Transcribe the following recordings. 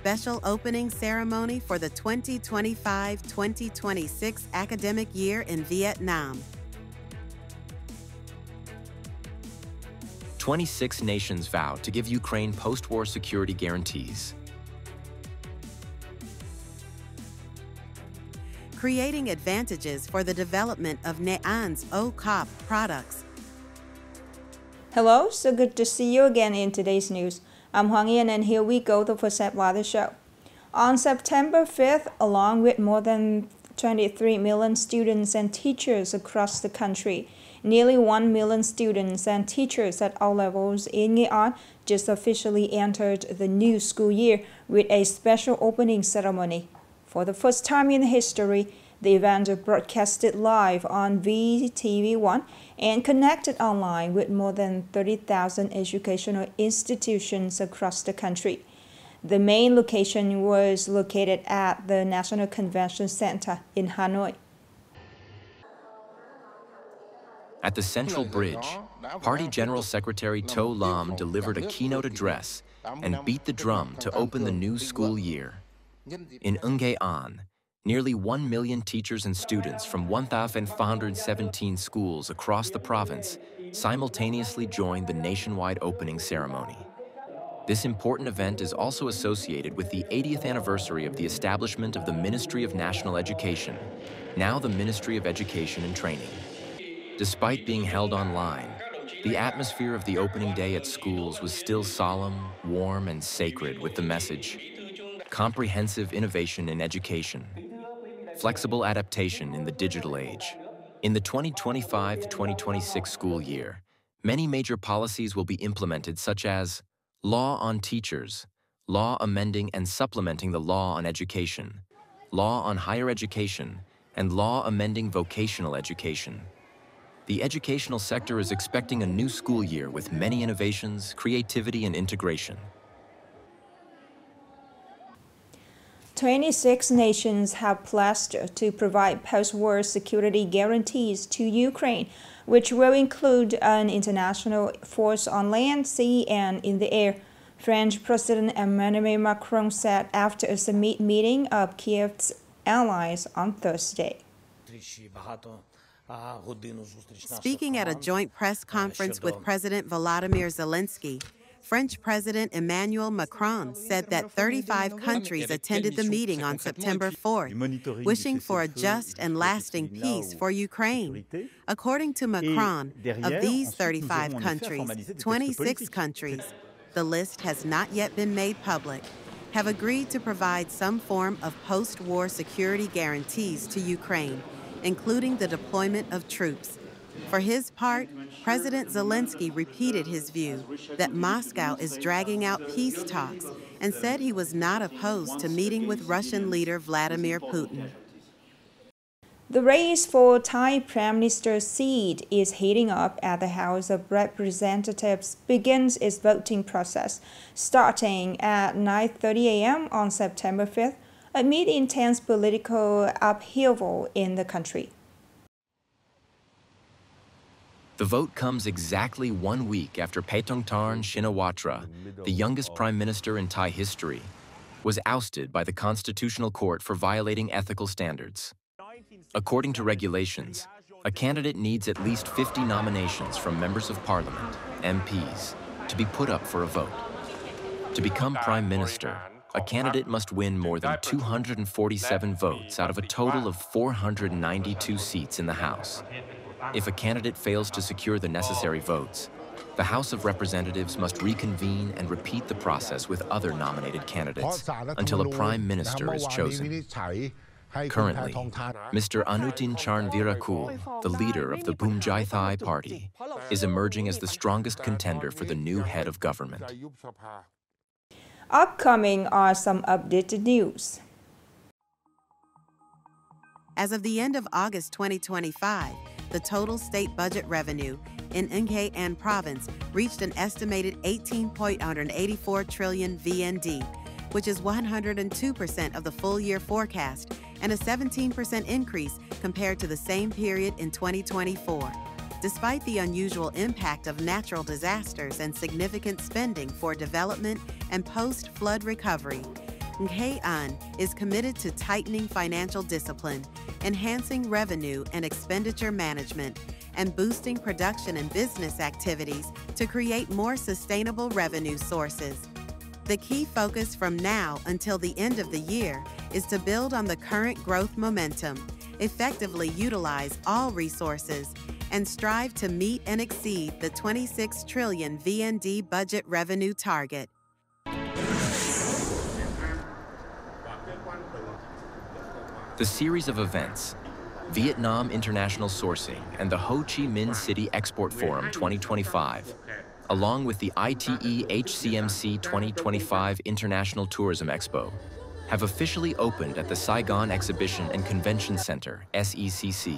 special opening ceremony for the 2025-2026 academic year in Vietnam. 26 nations vow to give Ukraine post-war security guarantees. Creating advantages for the development of Nghệ An's OCOP products. Hello, so good to see you again in today's news. I'm Hoàng Yên, and here we go, the first step of the show. On September 5th, along with more than 23 million students and teachers across the country, nearly 1 million students and teachers at all levels in Nghệ An just officially entered the new school year with a special opening ceremony. For the first time in history, the event was broadcasted live on VTV1 and connected online with more than 30,000 educational institutions across the country. The main location was located at the National Convention Center in Hanoi. At the Central Bridge, Party General Secretary To Lam delivered a keynote address and beat the drum to open the new school year. In Nghệ An, nearly 1 million teachers and students from 1,417 schools across the province simultaneously joined the nationwide opening ceremony. This important event is also associated with the 80th anniversary of the establishment of the Ministry of National Education, now the Ministry of Education and Training. Despite being held online, the atmosphere of the opening day at schools was still solemn, warm, and sacred with the message: comprehensive innovation in education, flexible adaptation in the digital age. In the 2025-2026 school year, many major policies will be implemented, such as Law on Teachers, Law amending and supplementing the Law on Education, Law on Higher Education, and Law amending vocational education. The educational sector is expecting a new school year with many innovations, creativity, and integration. 26 nations have pledged to provide post-war security guarantees to Ukraine, which will include an international force on land, sea, and in the air. French President Emmanuel Macron said after a summit meeting of Kiev's allies on Thursday. Speaking at a joint press conference with President Volodymyr Zelensky, French President Emmanuel Macron said that 35 countries attended the meeting on September 4th, wishing for a just and lasting peace for Ukraine. According to Macron, of these 35 countries, 26 countries, the list has not yet been made public, have agreed to provide some form of post-war security guarantees to Ukraine, including the deployment of troops. For his part, President Zelensky repeated his view that Moscow is dragging out peace talks and said he was not opposed to meeting with Russian leader Vladimir Putin. The race for Thai Prime Minister's seat is heating up as the House of Representatives begins its voting process, starting at 9:30 a.m. on September 5th, amid intense political upheaval in the country. The vote comes exactly 1 week after Paetongtarn Shinawatra, the youngest prime minister in Thai history, was ousted by the Constitutional Court for violating ethical standards. According to regulations, a candidate needs at least 50 nominations from members of parliament, MPs, to be put up for a vote. To become prime minister, a candidate must win more than 247 votes out of a total of 492 seats in the House. If a candidate fails to secure the necessary votes, the House of Representatives must reconvene and repeat the process with other nominated candidates until a prime minister is chosen. Currently, Mr. Anutin Charnvirakul, the leader of the Bumjai Thai Party, is emerging as the strongest contender for the new head of government. Upcoming are some updated news. As of the end of August 2025, the total state budget revenue in Nghệ An province reached an estimated 18.184 trillion VND, which is 102% of the full-year forecast and a 17% increase compared to the same period in 2024. Despite the unusual impact of natural disasters and significant spending for development and post-flood recovery, Nghệ An is committed to tightening financial discipline, enhancing revenue and expenditure management, and boosting production and business activities to create more sustainable revenue sources. The key focus from now until the end of the year is to build on the current growth momentum, effectively utilize all resources, and strive to meet and exceed the 26 trillion VND budget revenue target. The series of events, Vietnam International Sourcing and the Ho Chi Minh City Export Forum 2025, along with the ITE HCMC 2025 International Tourism Expo, have officially opened at the Saigon Exhibition and Convention Center, SECC,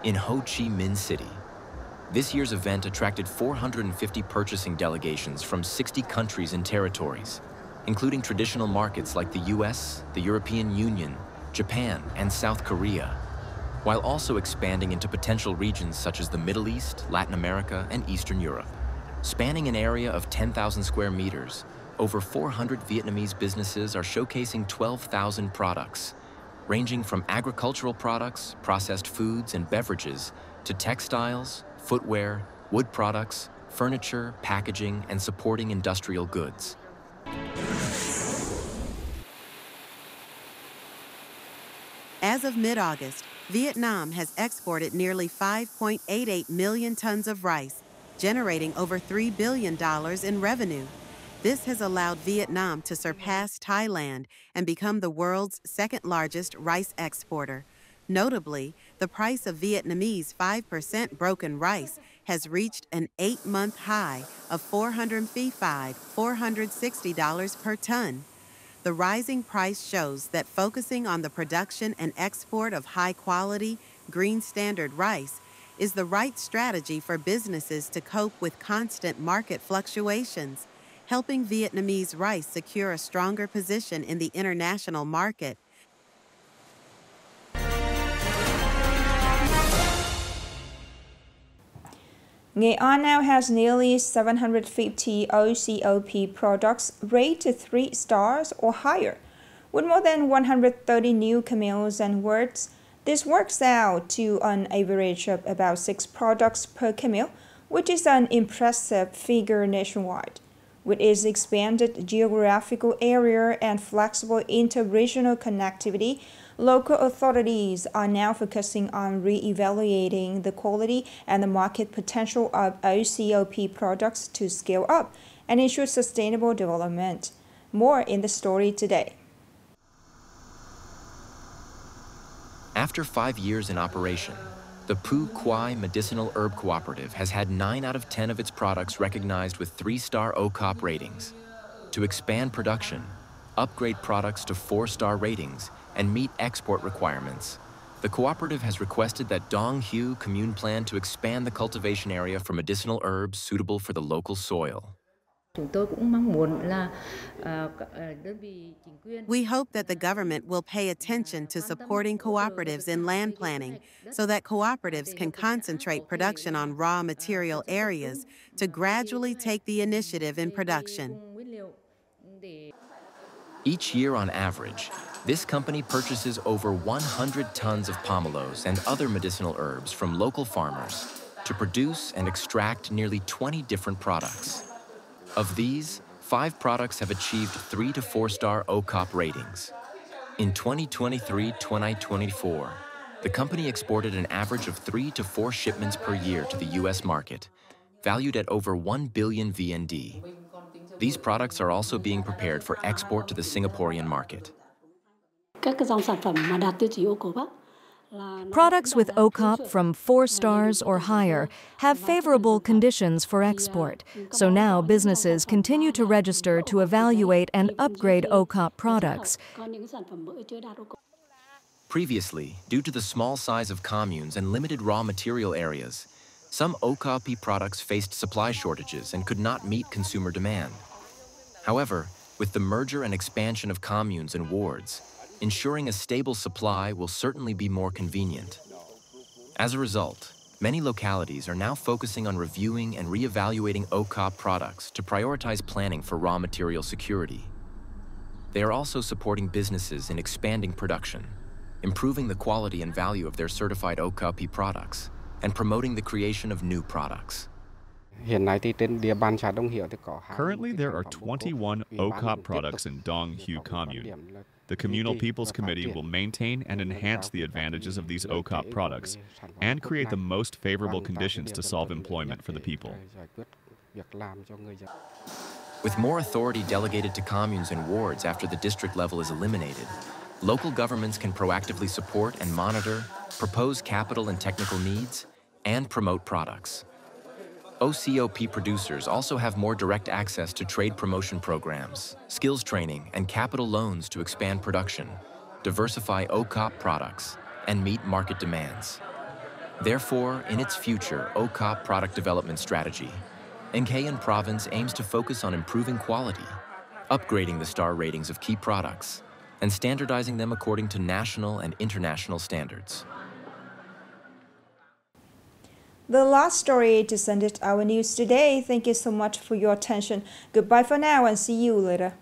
in Ho Chi Minh City. This year's event attracted 450 purchasing delegations from 60 countries and territories, including traditional markets like the US, the European Union, Japan, and South Korea, while also expanding into potential regions such as the Middle East, Latin America, and Eastern Europe. Spanning an area of 10,000 square meters, over 400 Vietnamese businesses are showcasing 12,000 products, ranging from agricultural products, processed foods and beverages, to textiles, footwear, wood products, furniture, packaging, and supporting industrial goods. As of mid-August, Vietnam has exported nearly 5.88 million tons of rice, generating over $3 billion in revenue. This has allowed Vietnam to surpass Thailand and become the world's second-largest rice exporter. Notably, the price of Vietnamese 5% broken rice has reached an 8-month high of $460 per ton. The rising price shows that focusing on the production and export of high-quality, green standard rice is the right strategy for businesses to cope with constant market fluctuations, helping Vietnamese rice secure a stronger position in the international market. Nghệ An now has nearly 750 OCOP products rated 3 stars or higher. With more than 130 new camels and words, this works out to an average of about 6 products per camel, which is an impressive figure nationwide. With its expanded geographical area and flexible inter-regional connectivity, local authorities are now focusing on re-evaluating the quality and the market potential of OCOP products to scale up and ensure sustainable development. More in the story today. After 5 years in operation, the Phu Quai Medicinal Herb Cooperative has had 9 out of 10 of its products recognized with 3-star OCOP ratings. To expand production, upgrade products to 4-star ratings, and meet export requirements, the cooperative has requested that Dong Hu Commune plan to expand the cultivation area for medicinal herbs suitable for the local soil. We hope that the government will pay attention to supporting cooperatives in land planning so that cooperatives can concentrate production on raw material areas to gradually take the initiative in production. Each year on average, this company purchases over 100 tons of pomelos and other medicinal herbs from local farmers to produce and extract nearly 20 different products. Of these, 5 products have achieved 3 to 4-star OCOP ratings. In 2023-2024, the company exported an average of 3 to 4 shipments per year to the U.S. market, valued at over 1 billion VND. These products are also being prepared for export to the Singaporean market. Products with OCOP from 4 stars or higher have favorable conditions for export, so now businesses continue to register to evaluate and upgrade OCOP products. Previously, due to the small size of communes and limited raw material areas, some OCOP products faced supply shortages and could not meet consumer demand. However, with the merger and expansion of communes and wards, ensuring a stable supply will certainly be more convenient. As a result, many localities are now focusing on reviewing and re-evaluating OCOP products to prioritize planning for raw material security. They are also supporting businesses in expanding production, improving the quality and value of their certified OCOP products, and promoting the creation of new products. Currently, there are 21 OCOP products in Đăng commune. The Communal People's Committee will maintain and enhance the advantages of these OCOP products and create the most favorable conditions to solve employment for the people. With more authority delegated to communes and wards after the district level is eliminated, local governments can proactively support and monitor, propose capital and technical needs, and promote products. OCOP producers also have more direct access to trade promotion programs, skills training, and capital loans to expand production, diversify OCOP products, and meet market demands. Therefore, in its future OCOP product development strategy, Nghệ An province aims to focus on improving quality, upgrading the star ratings of key products, and standardizing them according to national and international standards. The last story to send it our news today. Thank you so much for your attention. Goodbye for now and see you later.